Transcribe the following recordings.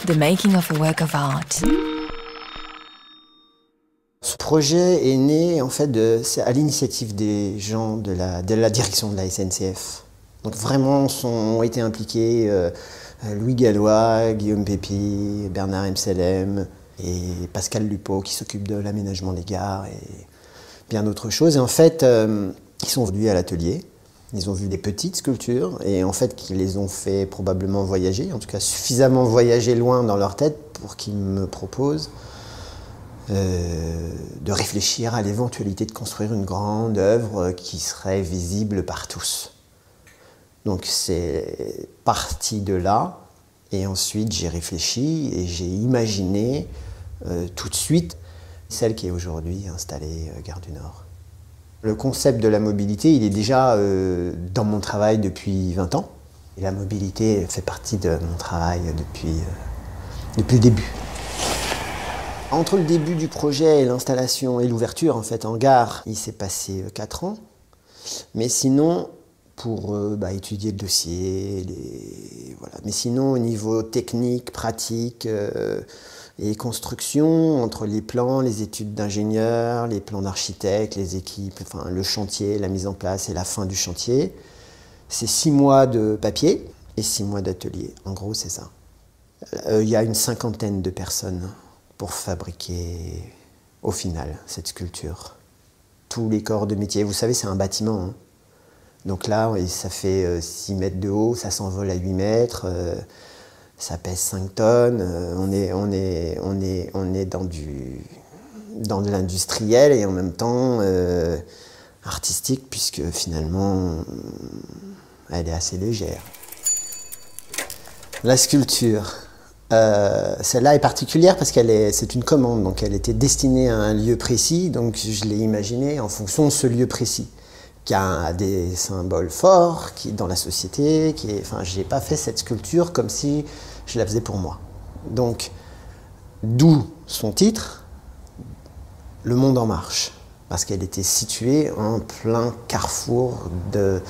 The making of a work of art. Ce projet est né en fait c'est à l'initiative des gens de la direction de la SNCF. Donc vraiment ont été impliqués Louis Gallois, Guillaume Pépi, Bernard Mselem et Pascal Lupeau qui s'occupe de l'aménagement des gares et bien d'autres choses. Et en fait, ils sont venus à l'atelier, ils ont vu des petites sculptures et en fait qui les ont fait probablement voyager, en tout cas suffisamment voyager loin dans leur tête pour qu'ils me proposent de réfléchir à l'éventualité de construire une grande œuvre qui serait visible par tous. Donc c'est parti de là, et ensuite j'ai réfléchi et j'ai imaginé tout de suite celle qui est aujourd'hui installée Gare du Nord. Le concept de la mobilité, il est déjà dans mon travail depuis 20 ans. Et la mobilité fait partie de mon travail depuis le début. Entre le début du projet et l'installation et l'ouverture en fait en gare, il s'est passé 4 ans. Mais sinon, pour étudier le dossier, voilà. Mais sinon au niveau technique, pratique et construction, entre les plans, les études d'ingénieurs, les plans d'architectes, les équipes, enfin le chantier, la mise en place et la fin du chantier, c'est 6 mois de papier et 6 mois d'atelier. En gros, c'est ça. Il y a une 50aine de personnes pour fabriquer, au final, cette sculpture. Tous les corps de métier. Vous savez, c'est un bâtiment. Hein. Donc là, ça fait 6 mètres de haut, ça s'envole à 8 mètres, ça pèse 5 tonnes. On est dans de l'industriel et en même temps artistique, puisque finalement, elle est assez légère. La sculpture. Celle-là est particulière parce c'est une commande, donc elle était destinée à un lieu précis, donc je l'ai imaginée en fonction de ce lieu précis, qui a des symboles forts dans la société, enfin, j'ai pas fait cette sculpture comme si je la faisais pour moi. Donc, d'où son titre, Le Monde en Marche, parce qu'elle était située en plein carrefour de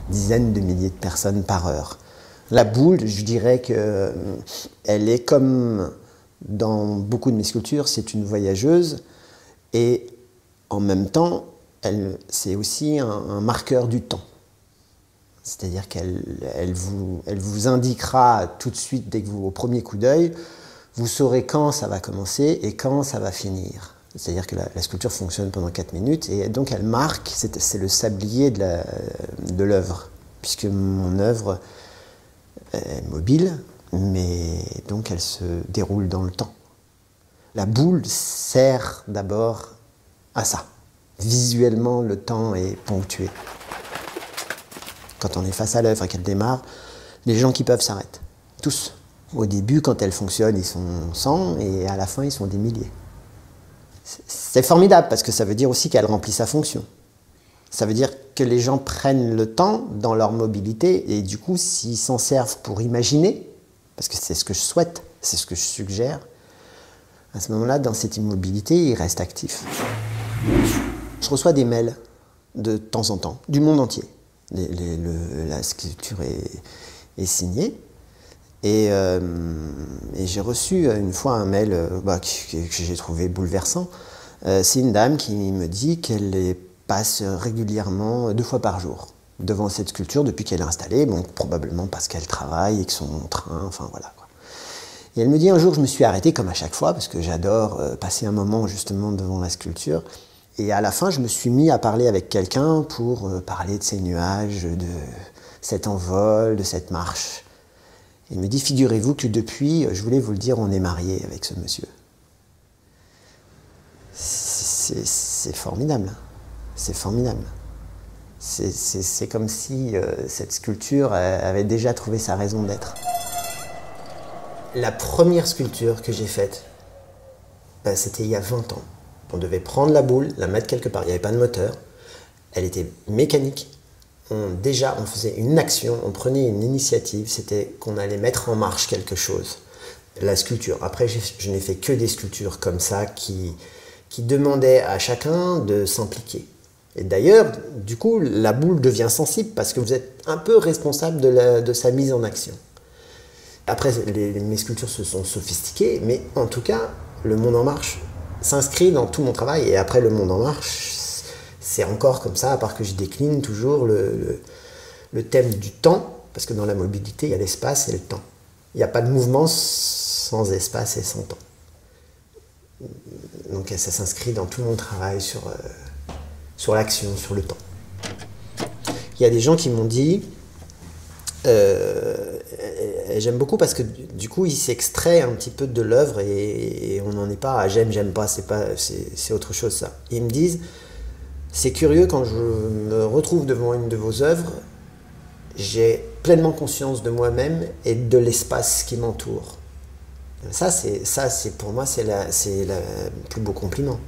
dizaines de milliers de personnes par heure. La boule, je dirais qu'elle est comme dans beaucoup de mes sculptures, c'est une voyageuse et en même temps, c'est aussi un marqueur du temps. C'est-à-dire qu'elle vous indiquera tout de suite, dès que au premier coup d'œil, vous saurez quand ça va commencer et quand ça va finir. C'est-à-dire que la sculpture fonctionne pendant 4 minutes et donc elle marque, c'est le sablier de l'œuvre, puisque mon œuvre est mobile, mais donc elle se déroule dans le temps. La boule sert d'abord à ça. Visuellement, le temps est ponctué. Quand on est face à l'œuvre et qu'elle démarre, les gens qui peuvent s'arrêtent. Tous. Au début, quand elle fonctionne, ils sont 100 et à la fin, ils sont des milliers. C'est formidable parce que ça veut dire aussi qu'elle remplit sa fonction. Ça veut dire que les gens prennent le temps dans leur mobilité et du coup, s'ils s'en servent pour imaginer, parce que c'est ce que je souhaite, c'est ce que je suggère, à ce moment-là, dans cette immobilité, ils restent actifs. Je reçois des mails de temps en temps, du monde entier. La sculpture est signée. Et j'ai reçu une fois un mail que j'ai trouvé bouleversant. C'est une dame qui me dit qu'elle passe régulièrement 2 fois par jour devant cette sculpture depuis qu'elle est installée, donc probablement parce qu'elle travaille et que son train, enfin voilà. Quoi. Et elle me dit un jour, je me suis arrêté comme à chaque fois, parce que j'adore passer un moment justement devant la sculpture. Et à la fin, je me suis mis à parler avec quelqu'un pour parler de ces nuages, de cet envol, de cette marche. Il me dit, figurez-vous que depuis, je voulais vous le dire, on est mariés avec ce monsieur. C'est formidable. C'est formidable. C'est comme si cette sculpture avait déjà trouvé sa raison d'être. La première sculpture que j'ai faite, c'était il y a 20 ans. On devait prendre la boule, la mettre quelque part. Il n'y avait pas de moteur. Elle était mécanique. On faisait une action, on prenait une initiative. C'était qu'on allait mettre en marche quelque chose. La sculpture. Après, je n'ai fait que des sculptures comme ça qui demandaient à chacun de s'impliquer. Et d'ailleurs, du coup, la boule devient sensible parce que vous êtes un peu responsable de sa mise en action. Après, mes sculptures se sont sophistiquées, mais en tout cas, le Monde en Marche s'inscrit dans tout mon travail. Et après, le Monde en Marche, c'est encore comme ça, à part que je décline toujours le thème du temps, parce que dans la mobilité, il y a l'espace et le temps. Il n'y a pas de mouvement sans espace et sans temps. Donc ça s'inscrit dans tout mon travail sur l'action, sur le temps. Il y a des gens qui m'ont dit, j'aime beaucoup parce que du coup ils s'extraient un petit peu de l'œuvre et on n'en est pas à j'aime pas, c'est autre chose ça. Ils me disent, c'est curieux quand je me retrouve devant une de vos œuvres, j'ai pleinement conscience de moi-même et de l'espace qui m'entoure. Ça, pour moi, c'est le plus beau compliment.